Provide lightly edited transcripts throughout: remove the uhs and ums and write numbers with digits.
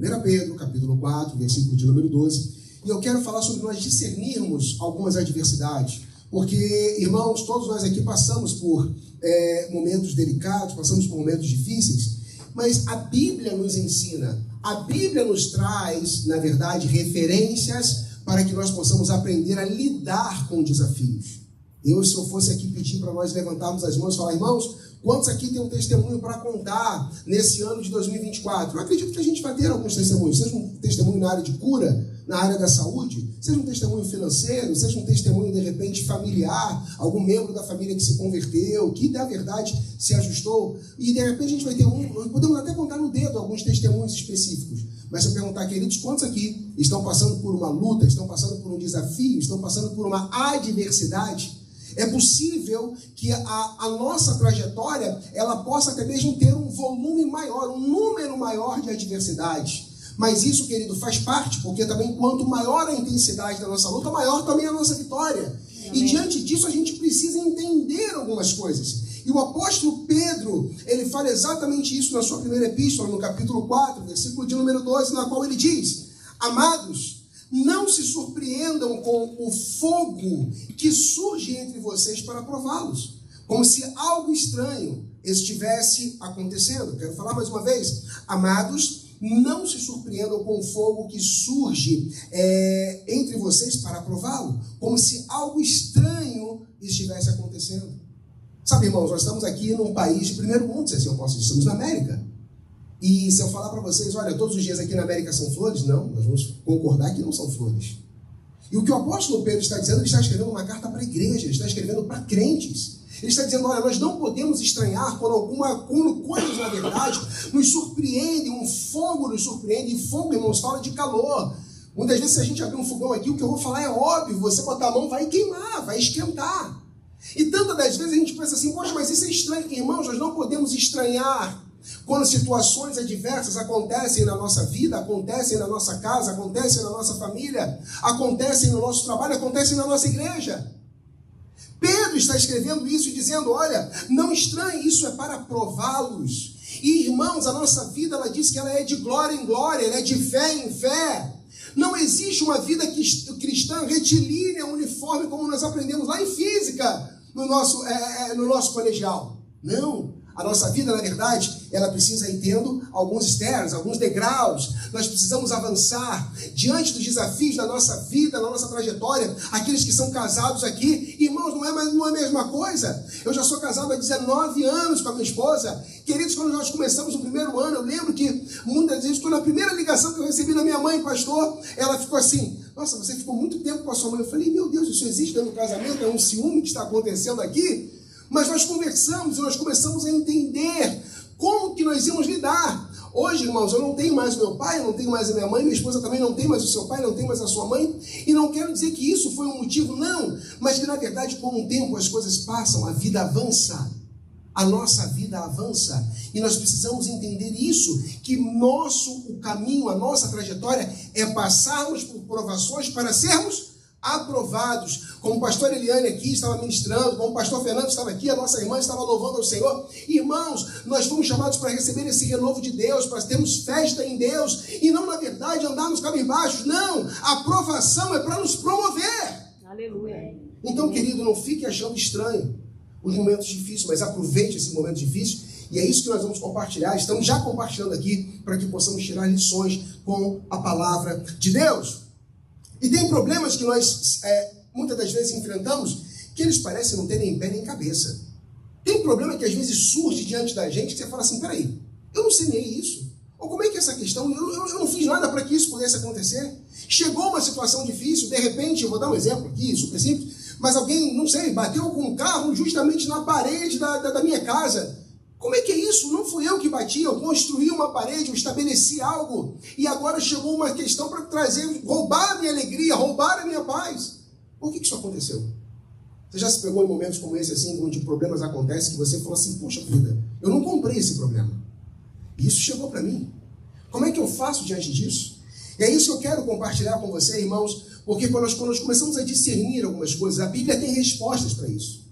1 Pedro, capítulo 4, versículo de número 12. E eu quero falar sobre nós discernirmos algumas adversidades. Porque, irmãos, todos nós aqui passamos por momentos delicados, passamos por momentos difíceis, mas a Bíblia nos ensina, a Bíblia nos traz, na verdade, referências para que nós possamos aprender a lidar com desafios. Se eu fosse aqui pedir para nós levantarmos as mãos e falar, irmãos, quantos aqui tem um testemunho para contar nesse ano de 2024? Eu acredito que a gente vai ter alguns testemunhos, seja um testemunho na área de cura, na área da saúde, seja um testemunho financeiro, seja um testemunho, de repente, familiar, algum membro da família que se converteu, que, na verdade, se ajustou, e, de repente, a gente vai ter podemos até contar no dedo alguns testemunhos específicos, mas se eu perguntar, queridos, quantos aqui estão passando por uma luta, estão passando por um desafio, estão passando por uma adversidade? É possível que a nossa trajetória, ela possa até mesmo ter um volume maior, um número maior de adversidades. Mas isso, querido, faz parte, porque também quanto maior a intensidade da nossa luta, maior também a nossa vitória. Amém. E diante disso a gente precisa entender algumas coisas. E o apóstolo Pedro, ele fala exatamente isso na sua primeira epístola, no capítulo 4, versículo de número 12, na qual ele diz: amados, não se surpreendam com o fogo que surge entre vocês para prová-los, como se algo estranho estivesse acontecendo. Quero falar mais uma vez. Amados, não se surpreendam com o fogo que surge entre vocês para prová-lo, como se algo estranho estivesse acontecendo. Sabe, irmãos, nós estamos aqui num país de primeiro mundo, se assim eu posso dizer, estamos na América. E se eu falar para vocês, olha, todos os dias aqui na América são flores, não, nós vamos concordar que não são flores. E o que o apóstolo Pedro está dizendo, ele está escrevendo uma carta para a igreja, ele está escrevendo para crentes. Ele está dizendo, olha, nós não podemos estranhar quando coisas, na verdade, nos surpreendem, um fogo nos surpreende, e fogo, irmãos, fala de calor. Muitas vezes, se a gente abrir um fogão aqui, o que eu vou falar é óbvio, você botar a mão vai queimar, vai esquentar. E tantas das vezes a gente pensa assim, poxa, mas isso é estranho. Irmãos, nós não podemos estranhar quando situações adversas acontecem na nossa vida, acontecem na nossa casa, acontecem na nossa família, acontecem no nosso trabalho, acontecem na nossa igreja. Pedro está escrevendo isso e dizendo, olha, não estranhe, isso é para prová-los. E, irmãos, a nossa vida, ela diz que ela é de glória em glória, ela é de fé em fé. Não existe uma vida cristã retilínea, uniforme, como nós aprendemos lá em física, no nosso colegial. Não. A nossa vida, na verdade, ela precisa ir tendo alguns stairs, alguns degraus. Nós precisamos avançar diante dos desafios da nossa vida, da nossa trajetória. Aqueles que são casados aqui, irmãos, não é a mesma coisa. Eu já sou casado há 19 anos com a minha esposa. Queridos, quando nós começamos o primeiro ano, eu lembro que muitas vezes, quando a primeira ligação que eu recebi da minha mãe, pastor, ela ficou assim, nossa, você ficou muito tempo com a sua mãe. Eu falei, meu Deus, isso existe dentro do casamento? É um ciúme que está acontecendo aqui? Mas nós conversamos e nós começamos a entender como que nós íamos lidar. Hoje, irmãos, eu não tenho mais o meu pai, eu não tenho mais a minha mãe, minha esposa também não tem mais o seu pai, não tem mais a sua mãe. E não quero dizer que isso foi um motivo, não. Mas que, na verdade, com o tempo as coisas passam, a vida avança. A nossa vida avança. E nós precisamos entender isso, que o caminho, a nossa trajetória é passarmos por provações para sermos aprovados, como o pastor Eliane aqui estava ministrando, como o pastor Fernando estava aqui, a nossa irmã estava louvando ao Senhor. Irmãos, nós fomos chamados para receber esse renovo de Deus, para termos festa em Deus, e não, na verdade, andarmos cabisbaixos. Não, a aprovação é para nos promover. Aleluia. Então, querido, não fique achando estranho os momentos difíceis, mas aproveite esse momento difícil, e é isso que nós vamos compartilhar. Estamos já compartilhando aqui, para que possamos tirar lições com a palavra de Deus. E tem problemas que nós, muitas das vezes, enfrentamos, que eles parecem não ter nem pé nem cabeça. Tem problema que às vezes surge diante da gente, que você fala assim, peraí, eu não semeei isso. Ou como é que é essa questão? Eu não fiz nada para que isso pudesse acontecer. Chegou uma situação difícil, de repente, eu vou dar um exemplo aqui, super simples, mas alguém, não sei, bateu com um carro justamente na parede da minha casa. Como é que é isso? Não fui eu que bati, eu construí uma parede, eu estabeleci algo, e agora chegou uma questão para roubar a minha alegria, roubar a minha paz. Por que isso aconteceu? Você já se pegou em momentos como esse, assim, onde problemas acontecem, que você falou assim, poxa vida, eu não comprei esse problema. E isso chegou para mim. Como é que eu faço diante disso? E é isso que eu quero compartilhar com você, irmãos, porque quando nós começamos a discernir algumas coisas, a Bíblia tem respostas para isso.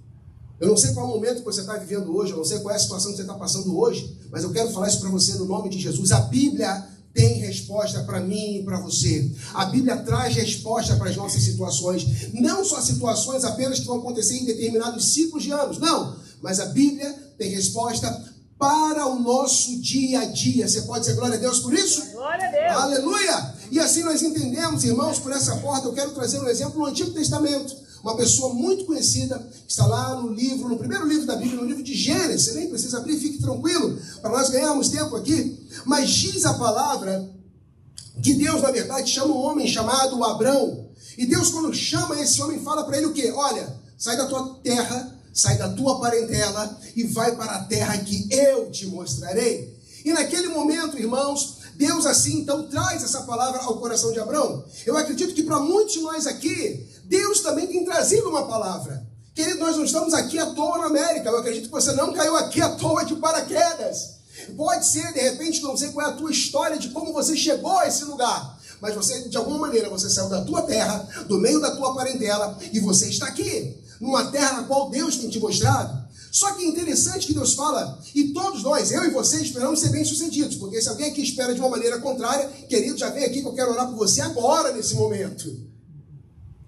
Eu não sei qual é o momento que você está vivendo hoje, eu não sei qual é a situação que você está passando hoje, mas eu quero falar isso para você no nome de Jesus. A Bíblia tem resposta para mim e para você. A Bíblia traz resposta para as nossas situações. Não só situações apenas que vão acontecer em determinados ciclos de anos. Não. Mas a Bíblia tem resposta para o nosso dia a dia. Você pode dizer glória a Deus por isso? Glória a Deus. Aleluia! E assim nós entendemos, irmãos, por essa porta. Eu quero trazer um exemplo no Antigo Testamento. Uma pessoa muito conhecida, que está lá no primeiro livro da Bíblia, no livro de Gênesis. Você nem precisa abrir, fique tranquilo, para nós ganharmos tempo aqui. Mas diz a palavra que Deus, na verdade, chama um homem chamado Abrão. E Deus, quando chama esse homem, fala para ele o quê? Olha, sai da tua terra, sai da tua parentela e vai para a terra que eu te mostrarei. E naquele momento, irmãos, Deus assim então traz essa palavra ao coração de Abrão. Eu acredito que para muitos de nós aqui, Deus também tem trazido uma palavra. Querido, nós não estamos aqui à toa na América. Eu acredito que você não caiu aqui à toa de paraquedas. Pode ser, de repente, não sei qual é a tua história de como você chegou a esse lugar. Mas você, de alguma maneira, você saiu da tua terra, do meio da tua parentela, e você está aqui, numa terra na qual Deus tem te mostrado. Só que é interessante que Deus fala, e todos nós, eu e você, esperamos ser bem-sucedidos, porque se alguém aqui espera de uma maneira contrária, querido, já vem aqui que eu quero orar por você agora, nesse momento.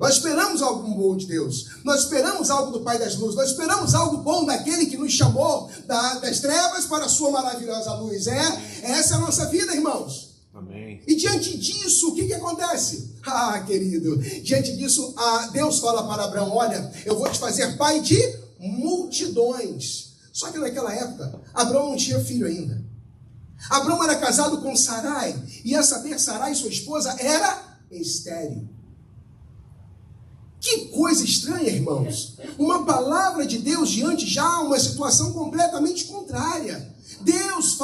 Nós esperamos algo bom de Deus, nós esperamos algo do Pai das Luzes, nós esperamos algo bom daquele que nos chamou das trevas para a sua maravilhosa luz. Essa é a nossa vida, irmãos. Amém. E diante disso, o que acontece? Querido, diante disso, Deus fala para Abraão, olha, eu vou te fazer pai de multidões. Só que naquela época, Abraão não tinha filho ainda. Abraão era casado com Sarai, e a saber, Sarai, sua esposa, era estéril. Que coisa estranha, irmãos. Uma palavra de Deus diante já uma situação completamente contrária. Deus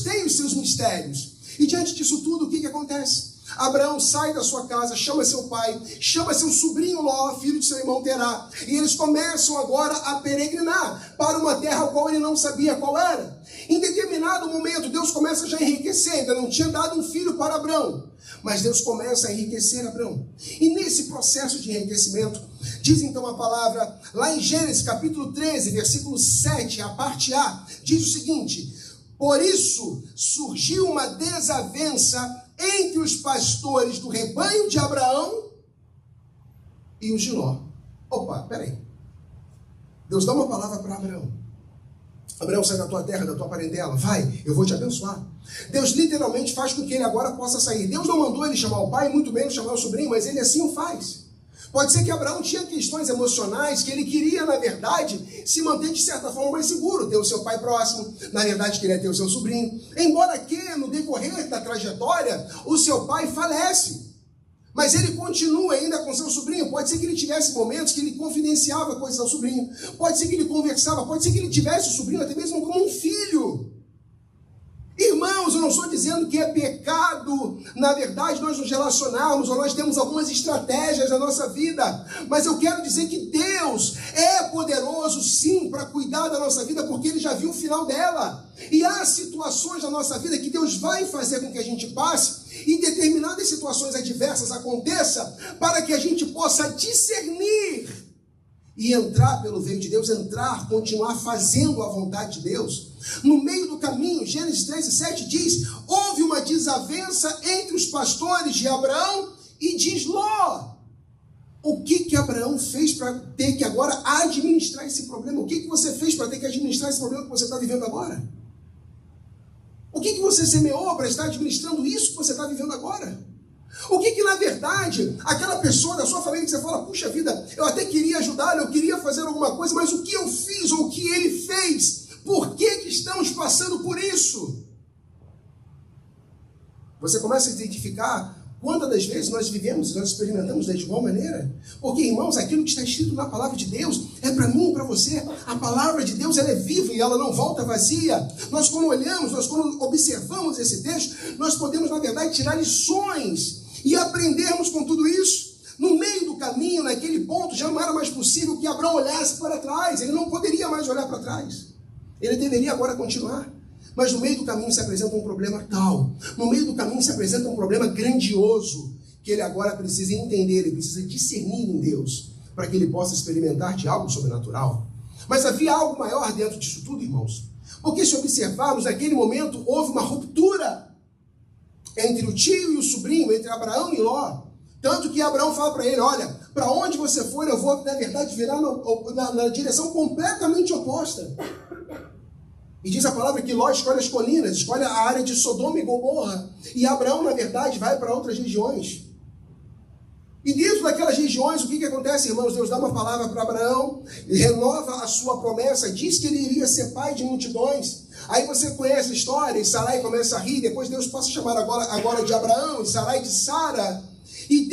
tem os seus mistérios. E diante disso tudo, o que acontece? Abraão sai da sua casa, chama seu pai, chama seu sobrinho Ló, filho de seu irmão Terá, e eles começam agora a peregrinar para uma terra a qual ele não sabia qual era. Em determinado momento, Deus começa já a enriquecer, ainda não tinha dado um filho para Abraão, mas Deus começa a enriquecer Abraão. E nesse processo de enriquecimento, diz então a palavra, lá em Gênesis capítulo 13, versículo 7, a parte A, diz o seguinte: por isso surgiu uma desavença entre os pastores do rebanho de Abraão e os de Ló. Opa, peraí. Deus dá uma palavra para Abraão. Abraão, sai da tua terra, da tua parentela, vai, eu vou te abençoar. Deus literalmente faz com que ele agora possa sair. Deus não mandou ele chamar o pai, muito menos chamar o sobrinho, mas ele assim o faz. Pode ser que Abraão tinha questões emocionais que ele queria, na verdade, se manter de certa forma mais seguro, ter o seu pai próximo, na verdade queria ter o seu sobrinho. Embora que no decorrer da trajetória, o seu pai falece, mas ele continua ainda com seu sobrinho. Pode ser que ele tivesse momentos que ele confidenciava coisas ao sobrinho, pode ser que ele conversava, pode ser que ele tivesse o sobrinho até mesmo como um filho. Irmãos, eu não estou dizendo que é pecado, na verdade, nós nos relacionarmos, ou nós temos algumas estratégias na nossa vida, mas eu quero dizer que Deus é poderoso, sim, para cuidar da nossa vida, porque Ele já viu o final dela. E há situações na nossa vida que Deus vai fazer com que a gente passe, e determinadas situações adversas aconteçam, para que a gente possa discernir e entrar pelo veio de Deus, continuar fazendo a vontade de Deus. No meio do caminho, Gênesis 13:7 diz, houve uma desavença entre os pastores de Abraão e de Ló. O que Abraão fez para ter que agora administrar esse problema? O que você fez para ter que administrar esse problema que você está vivendo agora? O que você semeou para estar administrando isso que você está vivendo agora? O que na verdade, aquela pessoa da sua família que você fala, puxa vida, eu até queria ajudar, eu queria fazer alguma coisa, mas o que eu fiz ou o que ele fez? Por que estamos passando por isso? Você começa a identificar quantas das vezes nós vivemos e nós experimentamos da igual maneira. Porque, irmãos, aquilo que está escrito na palavra de Deus é para mim e para você. A palavra de Deus ela é viva e ela não volta vazia. Nós quando olhamos, nós quando observamos esse texto, nós podemos, na verdade, tirar lições e aprendermos com tudo isso. No meio do caminho, naquele ponto, já não era mais possível que Abraão olhasse para trás. Ele não poderia mais olhar para trás. Ele deveria agora continuar. Mas no meio do caminho se apresenta um problema tal. No meio do caminho se apresenta um problema grandioso. Que ele agora precisa entender, ele precisa discernir em Deus. Para que ele possa experimentar de algo sobrenatural. Mas havia algo maior dentro disso tudo, irmãos. Porque se observarmos, naquele momento houve uma ruptura. entre o tio e o sobrinho, entre Abraão e Ló. Tanto que Abraão fala para ele, olha, para onde você for, eu vou, na verdade, virar na direção completamente oposta. E diz a palavra que Ló escolhe as colinas, escolhe a área de Sodoma e Gomorra. E Abraão, na verdade, vai para outras regiões. E dentro daquelas regiões, o que acontece, irmãos? Deus dá uma palavra para Abraão, renova a sua promessa, diz que ele iria ser pai de multidões. Aí você conhece a história, e Sarai começa a rir, depois Deus passa a chamar agora de Abraão, e Sarai de Sara. E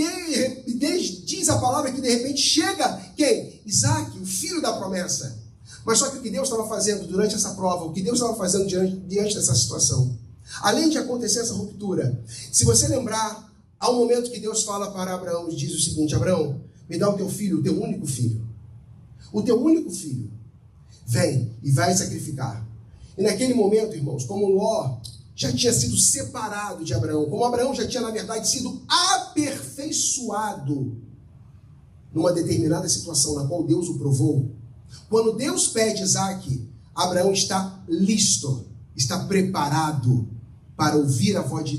diz a palavra que de repente chega quem? Isaac, o filho da promessa. Mas só que o que Deus estava fazendo durante essa prova, o que Deus estava fazendo diante dessa situação, além de acontecer essa ruptura, se você lembrar, há um momento que Deus fala para Abraão e diz o seguinte: Abraão, me dá o teu filho, o teu único filho. O teu único filho. Vem e vai sacrificar. E naquele momento, irmãos, como Ló já tinha sido separado de Abraão, como Abraão já tinha, na verdade, sido aperfeiçoado numa determinada situação na qual Deus o provou, quando Deus pede Isaac, Abraão está listo, está preparado para ouvir a voz de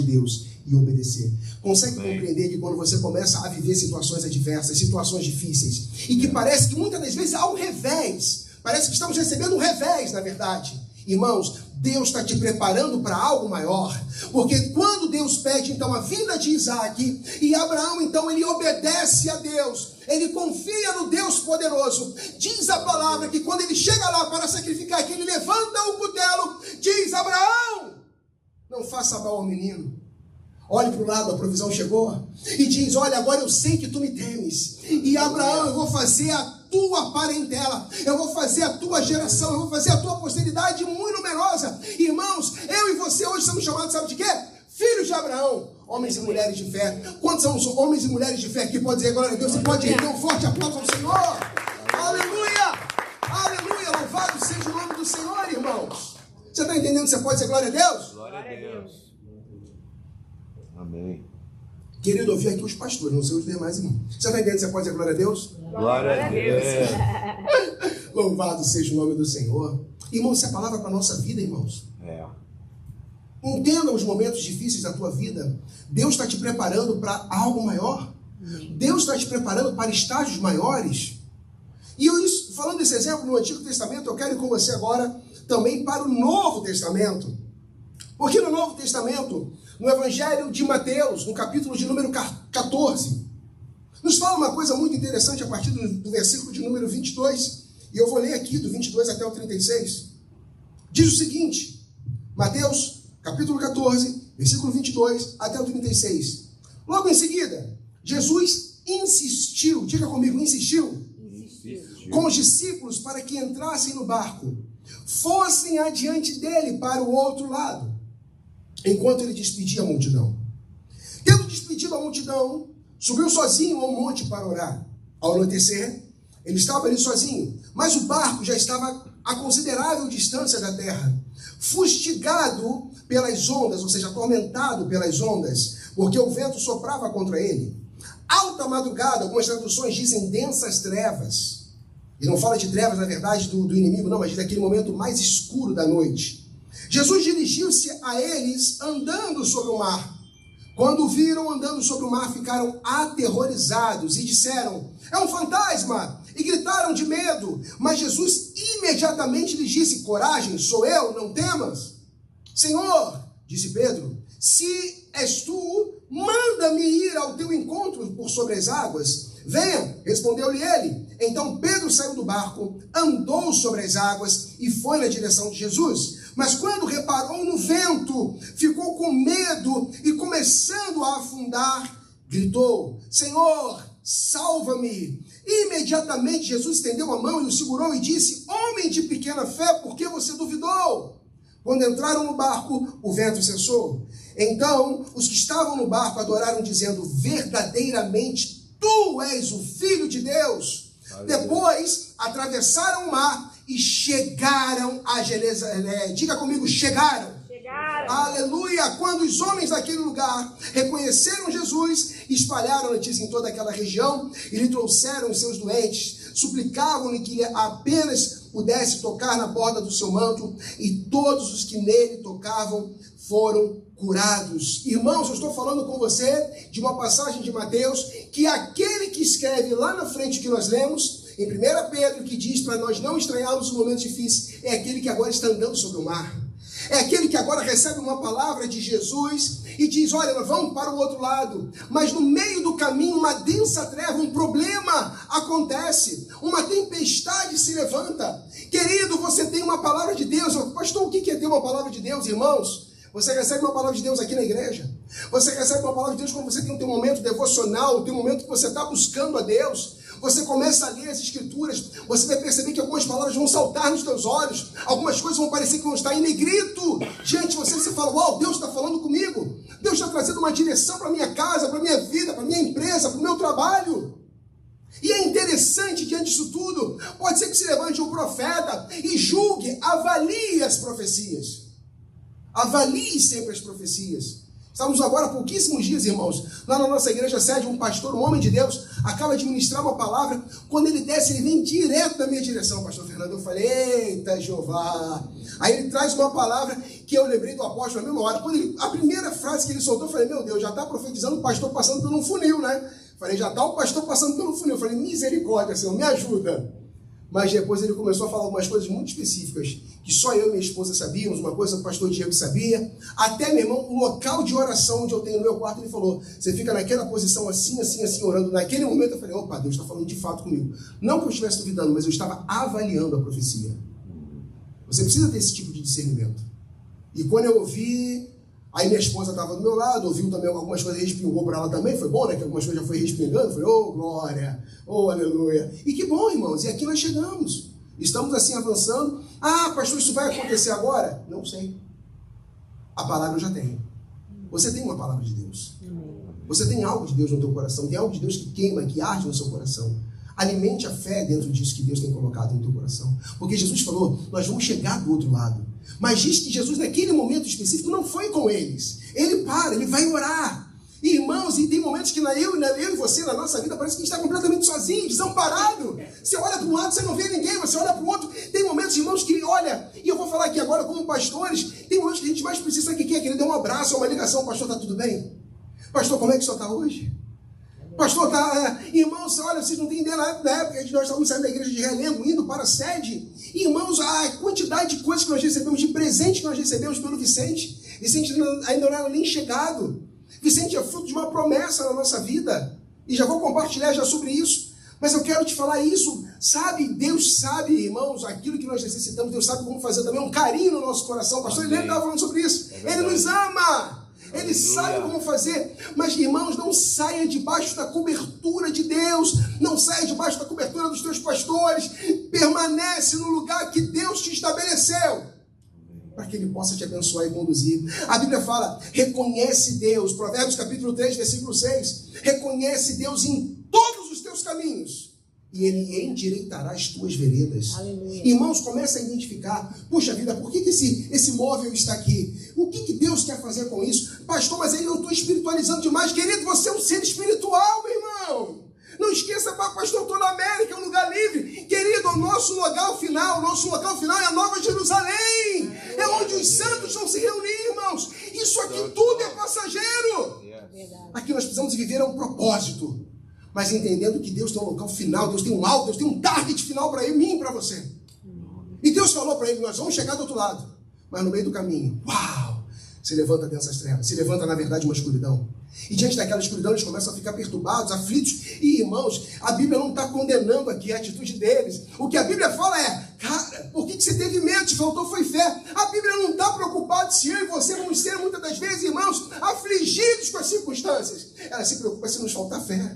Deus e obedecer. Consegue compreender que quando você começa a viver situações adversas, situações difíceis, e que parece que muitas das vezes há um revés, parece que estamos recebendo um revés, na verdade. Irmãos, Deus está te preparando para algo maior, porque quando Deus pede então a vinda de Isaac, e Abraão então ele obedece a Deus, ele confia no Deus poderoso, diz a palavra que quando ele chega lá para sacrificar, que ele levanta o cutelo, diz: Abraão, não faça mal ao menino. Olhe para o lado, a provisão chegou. E diz: olha, agora eu sei que tu me temes. E Abraão, eu vou fazer a tua parentela. Eu vou fazer a tua geração. Eu vou fazer a tua posteridade muito numerosa. Irmãos, eu e você hoje somos chamados, sabe de quê? Filhos de Abraão. Homens e mulheres de fé. Quantos são os homens e mulheres de fé que podem dizer glória a Deus? Você pode render um forte aplauso ao Senhor. Aleluia! Aleluia! Louvado seja o nome do Senhor, irmãos. Você está entendendo que você pode dizer glória a Deus? Glória a Deus. Amém. Querido, ouvir aqui os pastores, não sei os demais irmãos. Você está entendendo que você pode dizer glória a Deus? Glória a Deus. Louvado seja o nome do Senhor. Irmãos, isso é a palavra para a nossa vida, irmãos. Entenda os momentos difíceis da tua vida. Deus está te preparando para algo maior. Deus está te preparando para estágios maiores. E eu, falando desse exemplo no Antigo Testamento, eu quero ir com você agora também para o Novo Testamento. Porque no Novo Testamento, no Evangelho de Mateus, no capítulo de número 14, nos fala uma coisa muito interessante a partir do versículo de número 22. E eu vou ler aqui do 22 até o 36. Diz o seguinte, Mateus, capítulo 14, versículo 22 até o 36. Logo em seguida, Jesus insistiu, diga comigo, insistiu com os discípulos para que entrassem no barco, fossem adiante dele para o outro lado, enquanto ele despedia a multidão. Tendo despedido a multidão, subiu sozinho ao monte para orar. Ao anoitecer, ele estava ali sozinho, mas o barco já estava a considerável distância da terra, fustigado pelas ondas, ou seja, atormentado pelas ondas, porque o vento soprava contra ele. Alta madrugada, algumas traduções dizem densas trevas. E não fala de trevas, na verdade, do inimigo, não, mas daquele momento mais escuro da noite. Jesus dirigiu-se a eles andando sobre o mar. Quando o viram andando sobre o mar, ficaram aterrorizados e disseram: é um fantasma! E gritaram de medo. Mas Jesus imediatamente lhes disse: coragem, sou eu, não temas. Senhor, disse Pedro, se és tu, manda-me ir ao teu encontro por sobre as águas. Venha, respondeu-lhe ele. Então Pedro saiu do barco, andou sobre as águas e foi na direção de Jesus. Mas quando reparou no vento, ficou com medo e, começando a afundar, gritou: Senhor, salva-me. Imediatamente Jesus estendeu a mão e o segurou e disse: homem de pequena fé, por que você duvidou? Quando entraram no barco, o vento cessou. Então os que estavam no barco adoraram, dizendo: verdadeiramente tu és o Filho de Deus. Depois atravessaram o mar e chegaram a Genezaré. Diga comigo, chegaram. Aleluia! Quando os homens daquele lugar reconheceram Jesus, espalharam a notícia em toda aquela região e lhe trouxeram os seus doentes, suplicavam-lhe que apenas pudesse tocar na borda do seu manto, e todos os que nele tocavam foram curados. Irmãos, eu estou falando com você de uma passagem de Mateus, que aquele que escreve lá na frente que nós lemos, em 1 Pedro, que diz para nós não estranharmos os momentos difíceis, é aquele que agora está andando sobre o mar. É aquele que agora recebe uma palavra de Jesus e diz, olha, nós vamos para o outro lado. Mas no meio do caminho, uma densa treva, um problema acontece. Uma tempestade se levanta. Querido, você tem uma palavra de Deus. Pastor, o que é ter uma palavra de Deus, irmãos? Você recebe uma palavra de Deus aqui na igreja. Você recebe uma palavra de Deus quando você tem um teu momento devocional, o teu momento que você está buscando a Deus. Você começa a ler as Escrituras, você vai perceber que algumas palavras vão saltar nos teus olhos, algumas coisas vão parecer que vão estar em negrito diante de você. Você fala, uau, Deus está falando comigo. Deus está trazendo uma direção para a minha casa, para a minha vida, para a minha empresa, para o meu trabalho. E é interessante, diante disso tudo, pode ser que se levante um profeta e julgue, avalie as profecias. Avalie sempre as profecias. Estamos agora há pouquíssimos dias, irmãos, lá na nossa igreja sede, um pastor, um homem de Deus, acaba de ministrar uma palavra. Quando ele desce, ele vem direto na minha direção, pastor Fernando. Eu falei, eita Jeová. Aí ele traz uma palavra que eu lembrei do apóstolo na mesma hora. A primeira frase que ele soltou, eu falei, meu Deus, já está profetizando o pastor passando por um funil, né? Falei, já está o pastor passando pelo funil. Eu falei, misericórdia, Senhor, me ajuda. Mas depois ele começou a falar algumas coisas muito específicas, que só eu e minha esposa sabíamos, uma coisa que o pastor Diego sabia. Até, meu irmão, o local de oração onde eu tenho no meu quarto, ele falou, você fica naquela posição assim, assim, assim, orando. Naquele momento eu falei, opa, Deus está falando de fato comigo. Não que eu estivesse duvidando, mas eu estava avaliando a profecia. Você precisa ter esse tipo de discernimento. E quando eu ouvi, aí minha esposa estava do meu lado, ouviu também algumas coisas, respingou para ela também, foi bom, né? Que algumas coisas já foi respingando, eu falei, oh, glória, oh, aleluia. E que bom, irmãos, e aqui nós chegamos. Estamos assim avançando. Ah, pastor, isso vai acontecer agora? Não sei. A palavra eu já tenho. Você tem uma palavra de Deus. Você tem algo de Deus no teu coração, tem algo de Deus que queima, que arde no seu coração. Alimente a fé dentro disso que Deus tem colocado no teu coração. Porque Jesus falou, nós vamos chegar do outro lado. Mas diz que Jesus, naquele momento específico, não foi com eles. Ele para, ele vai orar. Irmãos, e tem momentos que eu e você, na nossa vida, parece que a gente está completamente sozinho, desamparado. Você olha para um lado, você não vê ninguém, você olha para o outro. Tem momentos, irmãos, que, olha, e eu vou falar aqui agora como pastores, tem momentos que a gente mais precisa, sabe o que é? Querer dar um abraço, uma ligação. Pastor, está tudo bem? Pastor, como é que o senhor está hoje? Pastor, irmãos, olha, vocês não têm ideia, na época que nós estávamos saindo da igreja de Realengo, indo para a sede. Irmãos, a quantidade de coisas que nós recebemos, de presente que nós recebemos pelo Vicente. Vicente ainda não era nem chegado. Vicente é fruto de uma promessa na nossa vida. E já vou compartilhar já sobre isso. Mas eu quero te falar isso. Sabe, Deus sabe, irmãos, aquilo que nós necessitamos. Deus sabe como fazer também um carinho no nosso coração. Pastor, ele estava falando sobre isso. Ele nos ama. Ele sabe como fazer. Mas, irmãos, não saia debaixo da cobertura de Deus. Não saia debaixo da cobertura dos teus pastores. Permanece no lugar que Deus te estabeleceu, para que Ele possa te abençoar e conduzir. A Bíblia fala, reconhece Deus. Provérbios capítulo 3, versículo 6. Reconhece Deus em todos os teus caminhos, e Ele endireitará as tuas veredas. Aleluia. Irmãos, começa a identificar, puxa vida, por que esse móvel está aqui? O que Deus quer fazer com isso? Pastor, mas aí eu estou espiritualizando demais. Querido, você é um ser espiritual, meu irmão. Não esqueça, pastor, eu estou na América, é um lugar livre. Querido, o nosso local final é a Nova Jerusalém. É onde os santos vão se reunir, irmãos. Isso aqui tudo é passageiro. Aqui nós precisamos viver a um propósito. Mas entendendo que Deus tem um local final, Deus tem um alvo, Deus tem um target final para mim e para você. E Deus falou para ele, nós vamos chegar do outro lado. Mas no meio do caminho, uau, se levanta densas trevas, se levanta na verdade uma escuridão. E diante daquela escuridão eles começam a ficar perturbados, aflitos. E irmãos, a Bíblia não está condenando aqui a atitude deles. O que a Bíblia fala é, cara, por que você teve medo? Te faltou foi fé. A Bíblia não está preocupada se eu e você vamos ser muitas das vezes, irmãos, afligidos com as circunstâncias. Ela se preocupa se nos faltar fé.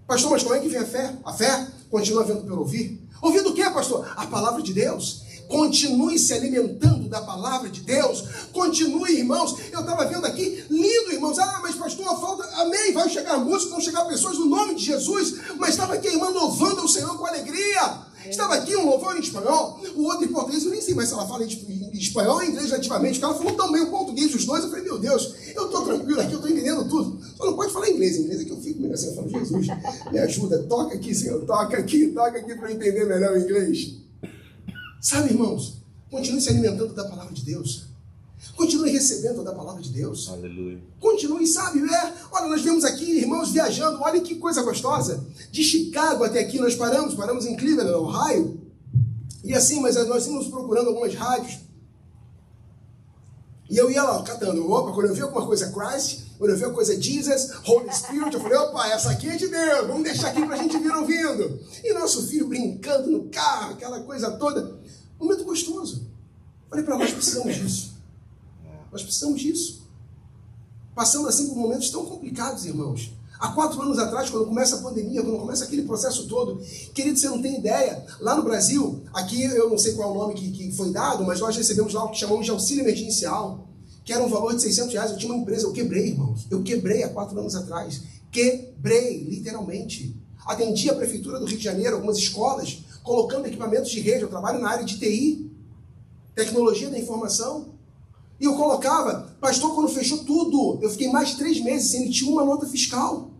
Pastor, mas como é que vem a fé? A fé continua vendo pelo ouvir. Ouvir do quê, pastor? A palavra de Deus. Continue se alimentando da palavra de Deus. Continue, irmãos. Eu estava vendo aqui, lindo, irmãos. Ah, mas pastor, falta, amém. Vai chegar música, vão chegar pessoas no nome de Jesus. Mas estava aqui, irmão, louvando ao Senhor com alegria. Estava aqui um louvor em espanhol, o outro em português. Eu nem sei mais se ela fala em espanhol ou em inglês nativamente. O cara falou tão bem o português dos dois. Eu falei, meu Deus, eu estou tranquilo aqui, eu estou entendendo tudo. Só não pode falar inglês. Em inglês é que eu fico meio assim. Eu falo, Jesus, me ajuda. Toca aqui, Senhor. Toca aqui para eu entender melhor o inglês. Sabe, irmãos, continue se alimentando da palavra de Deus. Continue recebendo toda a palavra de Deus. Aleluia. Continue, sabe? Olha, nós vemos aqui irmãos viajando, olha que coisa gostosa. De Chicago até aqui nós paramos em Cleveland, Ohio. E assim, mas nós íamos procurando algumas rádios. E eu ia lá, catando. Opa, quando eu vi alguma coisa Christ, quando eu vi alguma coisa Jesus, Holy Spirit, eu falei, opa, essa aqui é de Deus, vamos deixar aqui pra gente vir ouvindo. E nosso filho brincando no carro, aquela coisa toda. Um momento gostoso. Falei para nós precisamos disso. Nós precisamos disso. Passando assim por momentos tão complicados, irmãos. Há 4 anos atrás, quando começa a pandemia, quando começa aquele processo todo, querido, você não tem ideia, lá no Brasil, aqui eu não sei qual é o nome que foi dado, mas nós recebemos lá o que chamamos de auxílio emergencial, que era um valor de R$600. Eu tinha uma empresa, eu quebrei, irmãos. Eu quebrei há 4 anos atrás. Quebrei, literalmente. Atendi a Prefeitura do Rio de Janeiro, algumas escolas, colocando equipamentos de rede. Eu trabalho na área de TI, tecnologia da informação. E eu colocava, pastor, quando fechou tudo, eu fiquei mais de 3 meses sem emitir uma nota fiscal.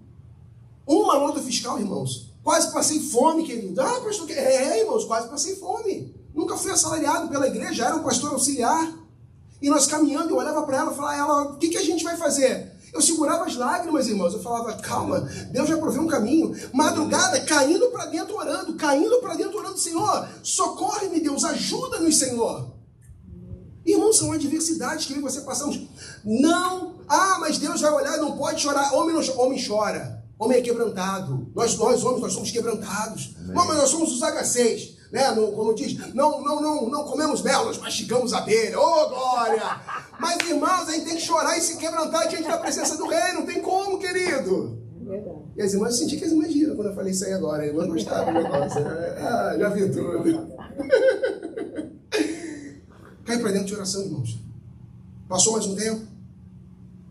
Uma nota fiscal, irmãos. Quase passei fome, querido. Ah, pastor, irmãos, quase passei fome. Nunca fui assalariado pela igreja, era um pastor auxiliar. E nós caminhando, eu olhava para ela e falava, o que a gente vai fazer? Eu segurava as lágrimas, irmãos. Eu falava, calma, Deus já proveu um caminho. Madrugada, caindo para dentro orando, Senhor, socorre-me, Deus, ajuda-nos, Senhor. Irmãos, são adversidades que você passamos. Não, mas Deus vai olhar, não pode chorar. Homem chora, homem é quebrantado. Nós homens, nós somos quebrantados. Não, mas nós somos os HCs, né? Como diz, não comemos mel, nós mastigamos abelha. Oh, glória! Mas, irmãos, a gente tem que chorar e se quebrantar diante da presença do rei. Não tem como, querido. E as irmãs, eu senti que as irmãs riram quando eu falei isso aí agora. As irmãs gostaram do negócio. Já vi tudo. Cai para dentro de oração, irmãos. Passou mais um tempo.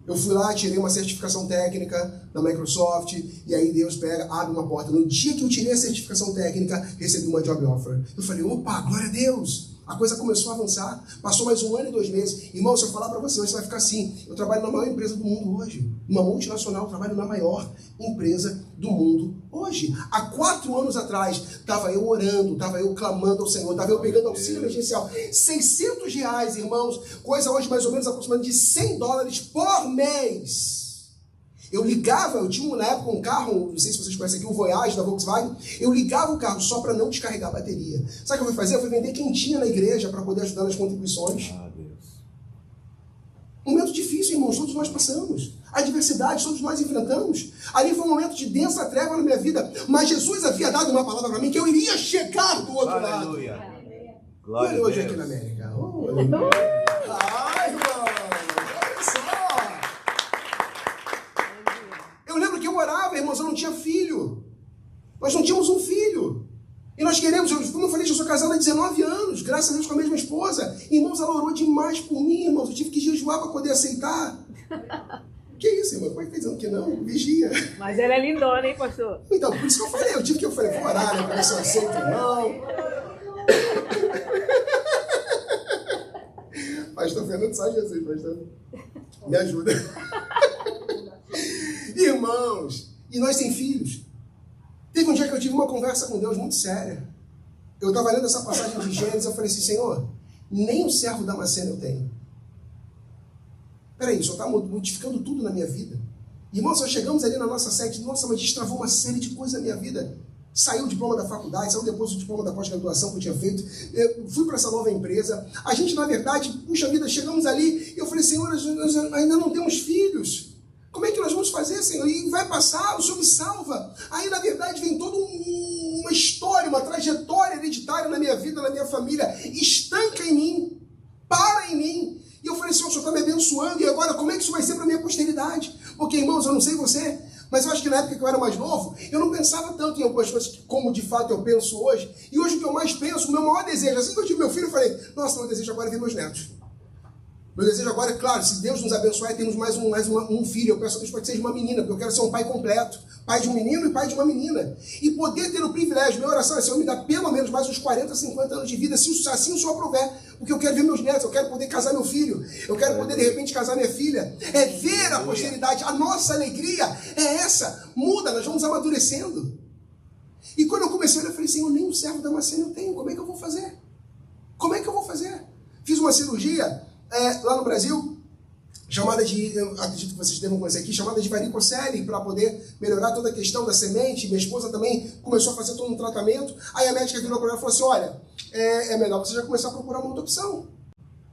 Eu fui lá, tirei uma certificação técnica da Microsoft, e aí Deus abre uma porta. No dia que eu tirei a certificação técnica, recebi uma job offer. Eu falei, opa, glória a Deus. A coisa começou a avançar. Passou mais 1 ano e 2 meses. Irmão, se eu falar para você, você vai ficar assim. Eu trabalho na maior empresa do mundo hoje. Uma multinacional, eu trabalho na maior empresa do mundo hoje. Há 4 anos atrás, estava eu orando, estava eu clamando ao Senhor, estava eu pegando auxílio emergencial. R$600, irmãos. Coisa hoje mais ou menos aproximadamente de $100 por mês. Eu ligava, eu tinha na época um carro, não sei se vocês conhecem aqui, o Voyage da Volkswagen. Eu ligava o carro só para não descarregar a bateria. Sabe o que eu fui fazer? Eu fui vender quentinha na igreja para poder ajudar nas contribuições. Deus. Um momento difícil, irmãos, todos nós passamos. Adversidade, todos nós enfrentamos. Ali foi um momento de densa treva na minha vida. Mas Jesus havia dado uma palavra para mim que eu iria chegar do outro lado. Glória a hoje Deus. aqui na América. Oh, aleluia. Ai, irmão, olha só. Eu lembro que eu orava, irmãos, eu não tinha filho. Nós não tínhamos um filho. E nós queremos, como eu falei, eu sou casado há 19 anos, graças a Deus com a mesma esposa. Irmãos, ela orou demais por mim, irmãos. Eu tive que jejuar para poder aceitar. Que isso, irmão? Como é que tá dizendo que não? Vigia. Mas ela é lindona, hein, pastor? Então, por isso que eu falei, vou orar, né? Para ver se eu aceito ou não. Pastor Fernando, só Jesus, pastor. Me ajuda. Irmãos, e nós temos filhos. Teve um dia que eu tive uma conversa com Deus muito séria. Eu estava lendo essa passagem de Gênesis, eu falei assim, Senhor, nem o servo Damasceno eu tenho. Peraí, o Senhor está modificando tudo na minha vida. Irmãos, nós chegamos ali na nossa sede, nossa, mas destravou uma série de coisas na minha vida. Saiu o diploma da faculdade, saiu depois o diploma da pós-graduação que eu tinha feito. Eu fui para essa nova empresa. A gente, na verdade, puxa vida, chegamos ali e eu falei, Senhor, nós ainda não temos filhos. Como é que nós vamos fazer, Senhor? E vai passar, o Senhor me salva. Aí, na verdade, vem toda uma história, uma trajetória hereditária na minha vida, na minha família. Estanca em mim, para em mim. E eu falei, Senhor, o Senhor está me abençoando. E agora, como é que isso vai ser para a minha posteridade? Porque, irmãos, eu não sei você, mas eu acho que na época que eu era mais novo, eu não pensava tanto em algumas coisas como de fato eu penso hoje. E hoje o que eu mais penso, o meu maior desejo, assim que eu tive meu filho, eu falei, nossa, meu desejo agora é ver meus netos. Meu desejo agora é, claro, se Deus nos abençoar e temos mais um filho, eu peço a Deus para que seja uma menina, porque eu quero ser um pai completo. Pai de um menino e pai de uma menina. E poder ter o privilégio, minha oração é, Senhor, me dá pelo menos mais uns 40, 50 anos de vida, se assim o Senhor aprover. Porque eu quero ver meus netos, eu quero poder casar meu filho, eu quero poder, de repente, casar minha filha. É ver a posteridade, a nossa alegria é essa. Muda, nós vamos amadurecendo. E quando eu comecei, eu falei, Senhor, nem um servo Damasceno eu tenho, como é que eu vou fazer? Como é que eu vou fazer? Fiz uma cirurgia lá no Brasil, chamada de, eu acredito que vocês devem conhecer aqui, chamada de varicocele, para poder melhorar toda a questão da semente. Minha esposa também começou a fazer todo um tratamento. Aí a médica virou para ela e falou assim, olha, é melhor você já começar a procurar uma outra opção.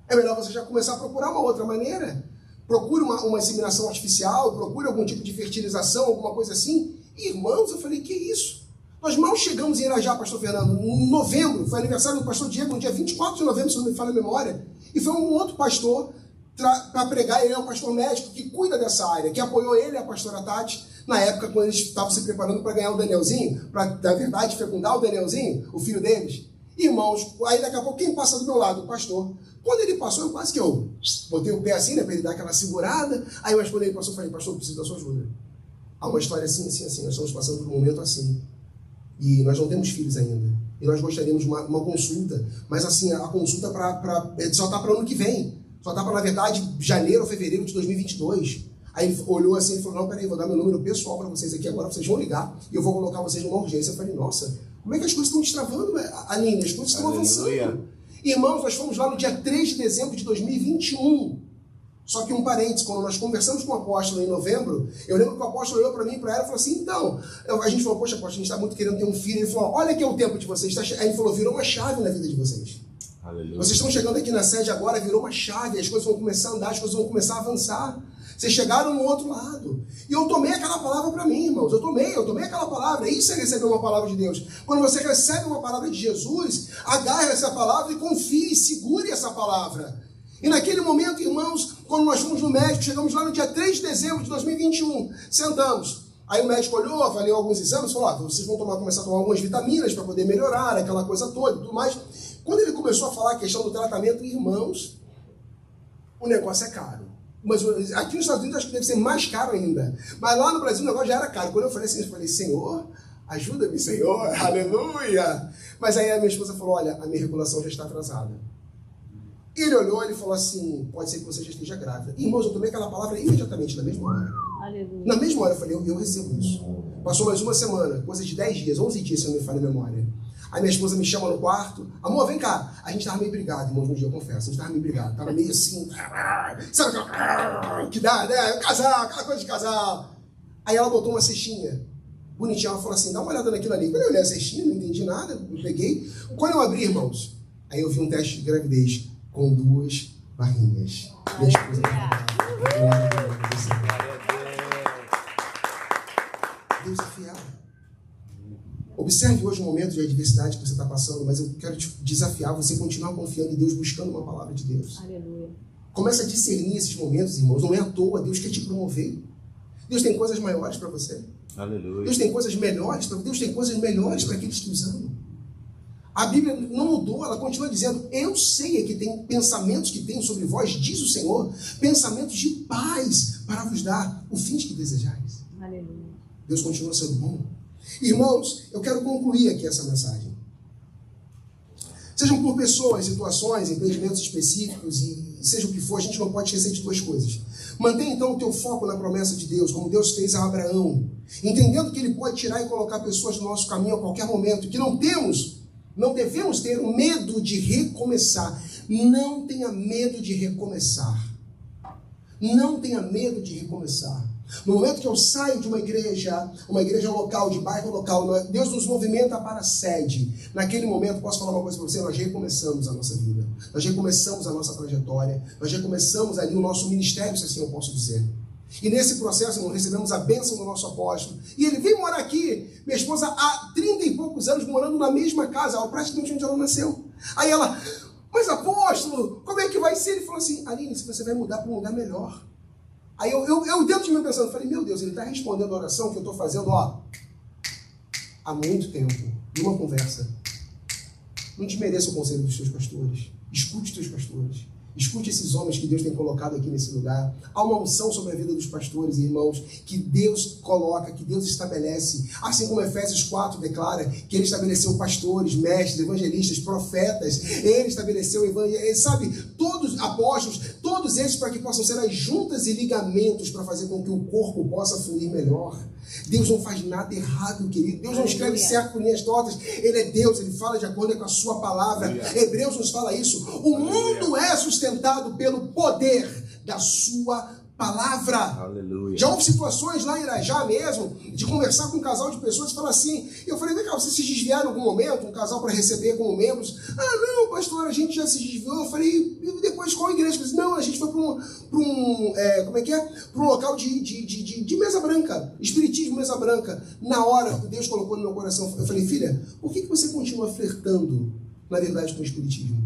É melhor você já começar a procurar uma outra maneira. Procure uma inseminação artificial, procure algum tipo de fertilização, alguma coisa assim. E, irmãos, eu falei, que isso? Nós mal chegamos em Irajá, pastor Fernando, em novembro, foi aniversário do pastor Diego, no dia 24 de novembro, se não me falha a memória. E foi um outro pastor para pregar, ele é um pastor médico que cuida dessa área, que apoiou ele e a pastora Tati, na época quando eles estavam se preparando para ganhar o Danielzinho, para, na verdade, fecundar o Danielzinho, o filho deles. Irmãos, aí daqui a pouco, quem passa do meu lado? O pastor. Quando ele passou, eu quase que eu botei o pé assim, né, para ele dar aquela segurada. Aí, mas quando ele passou, eu falei, pastor, eu preciso da sua ajuda. Há uma história assim, assim, assim, nós estamos passando por um momento assim. E nós não temos filhos ainda. E nós gostaríamos de uma consulta, mas assim, a consulta só está para o ano que vem. Só está para, na verdade, janeiro ou fevereiro de 2022. Aí ele olhou assim e falou, não, peraí, vou dar meu número pessoal para vocês aqui, agora vocês vão ligar e eu vou colocar vocês numa urgência. Eu falei, nossa, como é que as coisas estão destravando, Aline? As coisas estão avançando. Irmãos, nós fomos lá no dia 3 de dezembro de 2021. Só que um parênteses, quando nós conversamos com o apóstolo em novembro, eu lembro que o apóstolo olhou para mim e para ela e falou assim, então, a gente falou, poxa, apóstolo, a gente está muito querendo ter um filho. Ele falou, olha que é o tempo de vocês. Aí ele falou, virou uma chave na vida de vocês. Aleluia. Vocês estão chegando aqui na sede agora, virou uma chave, as coisas vão começar a andar, as coisas vão começar a avançar. Vocês chegaram no outro lado. E eu tomei aquela palavra para mim, irmãos. Eu tomei aquela palavra. Isso é receber uma palavra de Deus. Quando você recebe uma palavra de Jesus, agarre essa palavra e confie, segure essa palavra. E naquele momento, irmãos, quando nós fomos no médico, chegamos lá no dia 3 de dezembro de 2021, sentamos. Aí o médico olhou, avaliou alguns exames, falou, vocês vão começar a tomar algumas vitaminas para poder melhorar, aquela coisa toda e tudo mais. Quando ele começou a falar a questão do tratamento, irmãos, o negócio é caro. Mas aqui nos Estados Unidos acho que deve ser mais caro ainda. Mas lá no Brasil o negócio já era caro. Quando eu falei assim, eu falei, Senhor, ajuda-me, Senhor, aleluia. Mas aí a minha esposa falou, olha, a minha regulação já está atrasada. Ele olhou e falou assim, pode ser que você já esteja grávida. Irmãos, eu tomei aquela palavra imediatamente, na mesma hora. Aleluia. Na mesma hora eu falei, eu recebo isso. Passou mais uma semana, coisa de 10 dias, 11 dias, se eu não me falha a memória. Aí minha esposa me chama no quarto, amor, vem cá. A gente estava meio brigado, irmãos, no dia, eu confesso. A gente estava meio brigado, estava meio assim, sabe aquela que dá, né? Casal, aquela coisa de casal. Aí ela botou uma cestinha bonitinha, ela falou assim, dá uma olhada naquilo ali. Quando eu olhei a cestinha, não entendi nada, eu peguei. Quando eu abri, irmãos, aí eu vi um teste de gravidez com 2 barrinhas. Minha esposa Deus é fiel. Observe hoje o momento de adversidade que você está passando, mas eu quero te desafiar você continuar confiando em Deus, buscando uma palavra de Deus. Aleluia. Começa a discernir esses momentos, irmãos. Não é à toa, Deus quer te promover. Deus tem coisas maiores para você. Aleluia. Deus tem coisas melhores para Deus tem coisas melhores para aqueles que os amam. A Bíblia não mudou, ela continua dizendo, eu sei que tem pensamentos que tenho sobre vós, diz o Senhor, pensamentos de paz para vos dar o fim que desejais. Aleluia. Deus continua sendo bom. Irmãos, eu quero concluir aqui essa mensagem. Sejam por pessoas, situações, empreendimentos específicos, e seja o que for, a gente não pode esquecer de 2 coisas. Mantenha então o teu foco na promessa de Deus, como Deus fez a Abraão, entendendo que Ele pode tirar e colocar pessoas no nosso caminho a qualquer momento, que não devemos ter o medo de recomeçar. Não tenha medo de recomeçar. Não tenha medo de recomeçar. No momento que eu saio de uma igreja local, de bairro local, Deus nos movimenta para a sede. Naquele momento, posso falar uma coisa para você? Nós recomeçamos a nossa vida. Nós recomeçamos a nossa trajetória. Nós recomeçamos ali o nosso ministério, se assim eu posso dizer. E nesse processo, nós recebemos a bênção do nosso apóstolo. E ele veio morar aqui. Minha esposa, há 30 e poucos anos, morando na mesma casa, praticamente onde ela nasceu. Aí ela, mas apóstolo, como é que vai ser? Ele falou assim, Aline, você vai mudar para um lugar melhor. Aí eu dentro de mim pensando, falei, meu Deus, ele está respondendo a oração que eu estou fazendo, há muito tempo, numa conversa. Não desmereça o conselho dos teus pastores. Escute os teus pastores. Escute esses homens que Deus tem colocado aqui nesse lugar. Há uma unção sobre a vida dos pastores e irmãos que Deus coloca, que Deus estabelece. Assim como Efésios 4 declara que Ele estabeleceu pastores, mestres, evangelistas, profetas. Ele estabeleceu sabe, todos apóstolos, Todos esses para que possam ser as juntas e ligamentos para fazer com que o corpo possa fluir melhor. Deus não faz nada errado, querido. Deus não escreve certo por linhas tortas. Ele é Deus, Ele fala de acordo com a sua palavra. Hebreus nos fala isso. O mundo é sustentado pelo poder da sua palavra. Aleluia. Já houve situações lá em Irajá mesmo, de conversar com um casal de pessoas e falar assim, eu falei, vem cá, vocês se desviaram em algum momento, um casal para receber como membros? Ah, não, pastor, a gente já se desviou. Eu falei, e depois qual igreja? Eu disse, não, a gente foi para um local de mesa branca, espiritismo mesa branca. Na hora, Deus colocou no meu coração, eu falei, filha, por que você continua flertando, na verdade, com o espiritismo?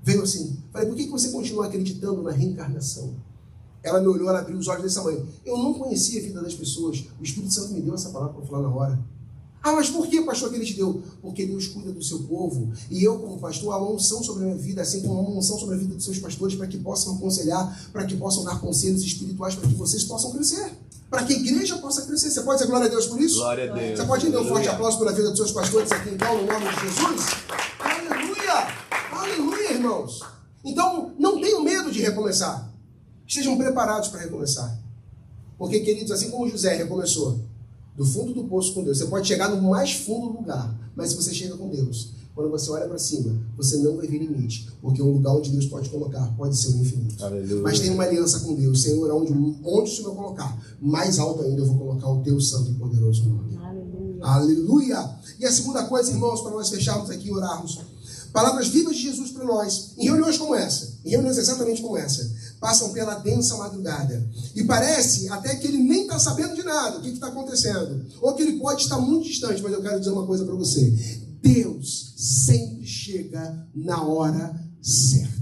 Veio assim, falei, por que você continua acreditando na reencarnação? Ela me olhou, ela abriu os olhos desse tamanho. Eu não conhecia a vida das pessoas. O Espírito Santo me deu essa palavra para falar na hora. Ah, mas por que, pastor, que ele te deu? Porque Deus cuida do seu povo. E eu, como pastor, há uma unção sobre a minha vida, assim como há uma unção sobre a vida dos seus pastores, para que possam aconselhar, para que possam dar conselhos espirituais, para que vocês possam crescer. Para que a igreja possa crescer. Você pode dizer glória a Deus por isso? Glória a Deus. Você pode dar um forte aplauso pela vida dos seus pastores aqui, então, no nome de Jesus? Aleluia! Aleluia, irmãos! Então, não tenham medo de recomeçar. Estejam preparados para recomeçar. Porque, queridos, assim como José recomeçou, do fundo do poço com Deus, você pode chegar no mais fundo lugar, mas se você chega com Deus, quando você olha para cima, você não vai ver limite, porque o lugar onde Deus pode colocar pode ser o infinito. Aleluia. Mas tem uma aliança com Deus. Senhor, onde o Senhor colocar, mais alto ainda eu vou colocar o teu santo e poderoso nome. Aleluia. Aleluia! E a segunda coisa, irmãos, para nós fecharmos aqui e orarmos, palavras vivas de Jesus para nós, em reuniões como essa, em reuniões exatamente como essa, passam pela densa madrugada. E parece até que ele nem está sabendo de nada, o que está acontecendo. Ou que ele pode estar muito distante, mas eu quero dizer uma coisa para você. Deus sempre chega na hora certa.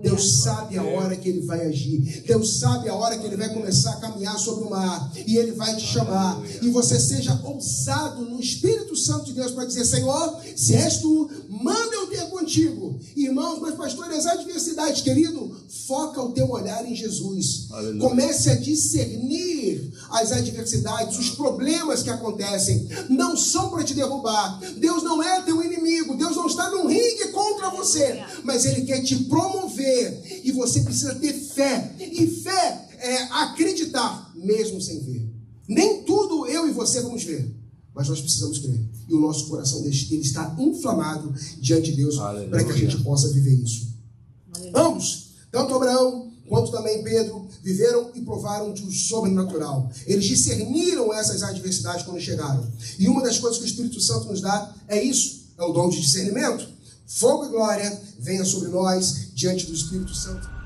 Deus sabe a hora que Ele vai agir. Deus sabe a hora que Ele vai começar a caminhar sobre o mar. E Ele vai te chamar. E você seja ousado no Espírito Santo de Deus para dizer, Senhor, se és Tu, manda eu ter contigo. Irmãos, mas pastores, as adversidades, querido, foca o teu olhar em Jesus. Aleluia. Comece a discernir as adversidades, os problemas que acontecem. Não são para te derrubar. Deus não é teu inimigo. Deus não está num ringue contra você. Mas Ele quer te promover. E você precisa ter fé. E fé é acreditar, mesmo sem ver. Nem tudo eu e você vamos ver. Mas nós precisamos crer. E o nosso coração ele está inflamado diante de Deus. Aleluia. Para que a gente possa viver isso. Aleluia. Ambos, tanto Abraão quanto também Pedro, viveram e provaram de um sobrenatural. Eles discerniram essas adversidades quando chegaram. E uma das coisas que o Espírito Santo nos dá é isso. É o dom de discernimento. Fogo e glória venha sobre nós diante do Espírito Santo.